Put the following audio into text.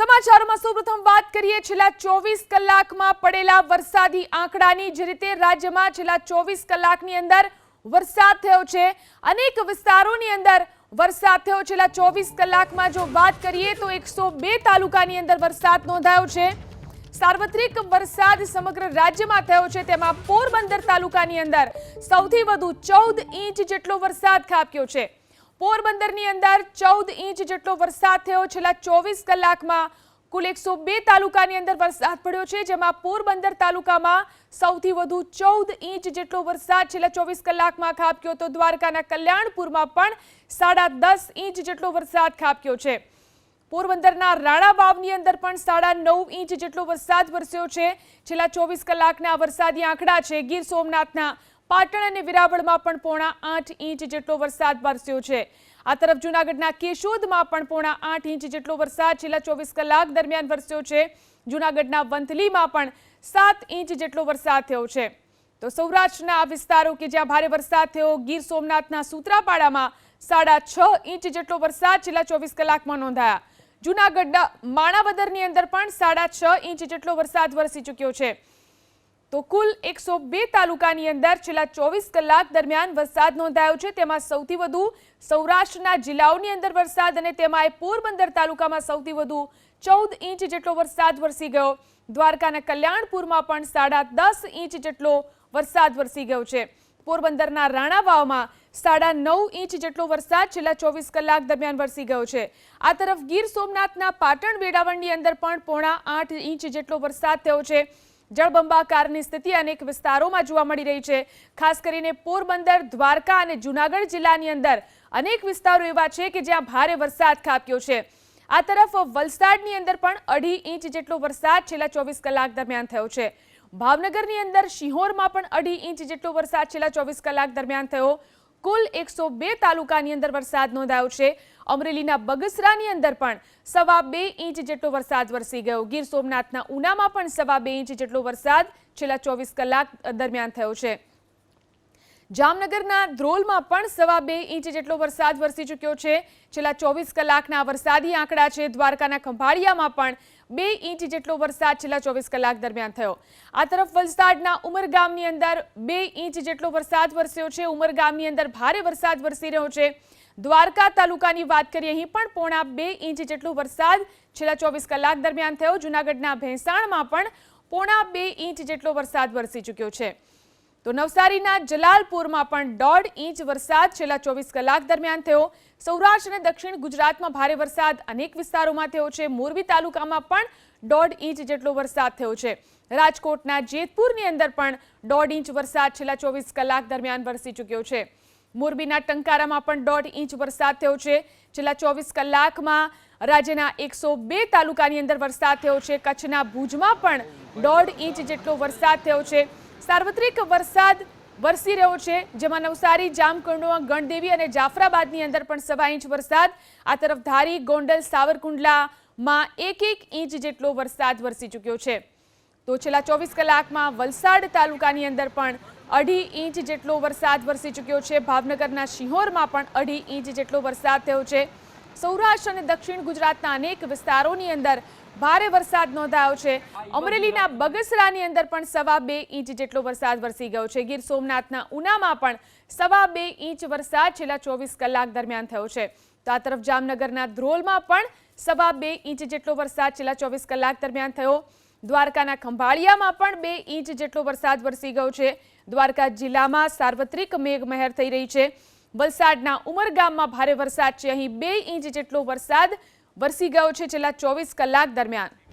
સમાચારોમાં સૌપ્રથમ વાત કરીએ છેલ્લા 24 કલાકમાં પડેલા વરસાદી આંકડાની। જે રીતે રાજ્યમાં છેલ્લા 24 કલાકની અંદર વરસાદ થયો છે, અનેક વિસ્તારોની અંદર વરસાદ થયો। છેલ્લા 24 કલાકમાં જો વાત કરીએ તો 102 તાલુકાની અંદર વરસાદ નોંધાયો છે। સાર્વત્રિક વરસાદ સમગ્ર રાજ્યમાં થયો છે, તેમાં પોરબંદર તાલુકાની અંદર સૌથી વધુ 14 ઇંચ જેટલો વરસાદ ખાબક્યો છે। પોરબંદરની અંદર 14 ઇંચ જેટલો વરસાદ થયો। છેલ્લા 24 કલાકમાં કુલ 102 તાલુકાની અંદર વરસાદ પડ્યો છે, જેમાં પોરબંદર તાલુકામાં સૌથી વધુ 14 ઇંચ જેટલો વરસાદ છેલ્લા 24 કલાકમાં ખાબક્યો તો દ્વારકાના કલ્યાણપુરમાં પણ 10.5 ઇંચ જેટલો વરસાદ ખાબક્યો છે। પોરબંદરના રાણાવાવની અંદર પણ 9.5 ઇંચ જેટલો વરસાદ વરસ્યો છે। છેલ્લા 24 કલાકના વરસાદી આંકડા છે। ગીર સોમનાથના પાટણ અને વેરાવળમાં પણ 8.5 ઇંચ જેટલો વરસાદ વરસ્યો છે। આ તરફ જૂનાગઢના કેશોદમાં પણ 8.5 ઇંચ જેટલો વરસાદ છેલ્લા 24 કલાક દરમિયાન વરસ્યો છે। જૂનાગઢના વંથલીમાં પણ 7 ઇંચ જેટલો વરસાદ થયો છે। તો સૌરાષ્ટ્રના આ વિસ્તારો કે જ્યાં ભારે વરસાદ થયો, ગીર સોમનાથના સૂત્રાપાડામાં 6.5 ઇંચ જેટલો વરસાદ છેલ્લા 24 કલાકમાં નોંધાયા। જૂનાગઢના માણાવદરની અંદર પણ 6.5 ઇંચ જેટલો વરસાદ વરસી ચૂક્યો છે। તો કુલ 102 તાલુકાની અંદર છેલ્લા 24 કલાક દરમિયાન વરસાદ નોંધાયો છે। તેમાં સૌથી વધુ સૌરાષ્ટ્રના જિલ્લાઓની અંદર વરસાદ અને તેમાં પોરબંદર તાલુકામાં સૌથી વધુ 14 ઇંચ જેટલો વરસાદ વરસી ગયો। દ્વારકાના કલ્યાણપુરમાં પણ 10.5 ઇંચ જેટલો વરસાદ વરસી ગયો છે। પોરબંદરના રાણાવાવમાં 9.5 ઇંચ જેટલો વરસાદ છેલ્લા 24 કલાક દરમિયાન વરસી ગયો છે। આ તરફ ગીર સોમનાથના પાટણ વેરાવળની અંદર પણ 8.5 ઇંચ જેટલો વરસાદ થયો છે। જળબંબાકારની સ્થિતિ અનેક વિસ્તારોમાં જોવા મળી રહી છે। ખાસ કરીને પોરબંદર, દ્વારકા અને જૂનાગઢ જિલ્લાની અંદર અનેક વિસ્તારો એવા છે કે જ્યાં ભારે વરસાદ ખાબક્યો છે। આ તરફ વલસાડની અંદર પણ 2.5 ઇંચ જેટલો વરસાદ છેલ્લા 24 કલાક દરમિયાન થયો છે। ભાવનગરની અંદર શિહોરમાં પણ 2.5 ઇંચ જેટલો વરસાદ છેલ્લા 24 કલાક દરમિયાન થયો। કુલ 102 તાલુકાની અંદર વરસાદ નોંધાયો છે। અમરેલીના બગસરાની અંદર પણ 2.25 ઇંચ જેટલો વરસાદ વરસી ગયો। ગીર સોમનાથના ઉનામાં પણ 2.25 ઇંચ જેટલો વરસાદ છેલ્લા 24 કલાક દરમિયાન થયો છે। જામનગરના ધ્રોલમાં પણ 2.25 ઇંચ જેટલો વરસાદ વરસી ચૂક્યો છે। છેલ્લા 24 કલાકના વરસાદી આંકડા છે। દ્વારકાના ખંભાળિયામાં પણ 2 ઇંચ જેટલો વરસાદ છેલ્લા 24 કલાક દરમિયાન થયો। આ તરફ વલસાડના ઉમરગામની અંદર 2 ઇંચ જેટલો વરસાદ વરસ્યો છે। ઉમરગામની અંદર ભારે વરસાદ વરસી રહ્યો છે। દ્વારકા તાલુકાની વાત કરીએ, અહીં પણ 2.5 ઇંચ જેટલો વરસાદ છેલ્લા 24 કલાક દરમિયાન થયો। જૂનાગઢના ભેંસાણમાં પણ 2.5 ઇંચ જેટલો વરસાદ વરસી ચૂક્યો છે। તો નવસારીના જલાલપુરમાં પણ 1.5 ઇંચ વરસાદ છેલ્લા 24 કલાક દરમિયાન થયો। સૌરાષ્ટ્ર અને દક્ષિણ ગુજરાતમાં ભારે વરસાદ અનેક વિસ્તારોમાં થયો છે। મોરબી તાલુકામાં પણ 1.5 ઇંચ જેટલો વરસાદ થયો છે। રાજકોટના જેતપુરની અંદર પણ 1.5 ઇંચ વરસાદ છેલ્લા 24 કલાક દરમિયાન વરસી ચૂક્યો છે। મોરબીના ટંકારામાં પણ 1.5 ઇંચ વરસાદ થયો છે। છેલ્લા 24 કલાકમાં રાજ્યના 102 તાલુકાની અંદર વરસાદ થયો છે। કચ્છના ભુજમાં પણ 1.5 ઇંચ જેટલો વરસાદ થયો છે। સાર્વત્રિક વરસાદ વરસી રહ્યો છે, જેમાં નવસારી, જામકંડોરણા, ગણદેવી અને જાફરાબાદની અંદર પણ 1.25 ઇંચ વરસાદ। આ તરફ ધારી, ગોંડલ, સાવરકુંડલામાં 1 ઇંચ જેટલો વરસાદ વરસી ચૂક્યો છે। તો છેલ્લા 24 કલાકમાં વલસાડ તાલુકાની અંદર પણ 2.5 ઇંચ જેટલો વરસાદ વરસી ચૂક્યો છે। ભાવનગરના શિહોરમાં પણ 2.5 ઇંચ જેટલો વરસાદ થયો છે। સૌરાષ્ટ્ર અને દક્ષિણ ગુજરાતના અનેક વિસ્તારોની અંદર ભારે વરસાદ નોંધાયો છે। અમરેલીના બગસરાની અંદર પણ 2.25 ઇંચ જેટલો વરસાદ વરસી ગયો છે। ગીર સોમનાથના ઉનામાં પણ 2.25 ઇંચ વરસાદ છેલ્લા 24 કલાક દરમિયાન થયો છે। તો આ તરફ જામનગરના ધ્રોલમાં પણ 2.25 ઇંચ જેટલો વરસાદ છેલ્લા 24 કલાક દરમિયાન થયો। દ્વારકાના ખંભાળિયામાં પણ 2 ઇંચ જેટલો વરસાદ વરસી ગયો છે। દ્વારકા જિલ્લામાં સાર્વત્રિક મેઘમહેર થઈ રહી છે। વલસાડના ઉમરગામમાં ભારે વરસાદ છે। અહીં 2 ઇંચ જેટલો વરસાદ વરસી ગયો છે છેલ્લા 24 કલાક દરમિયાન।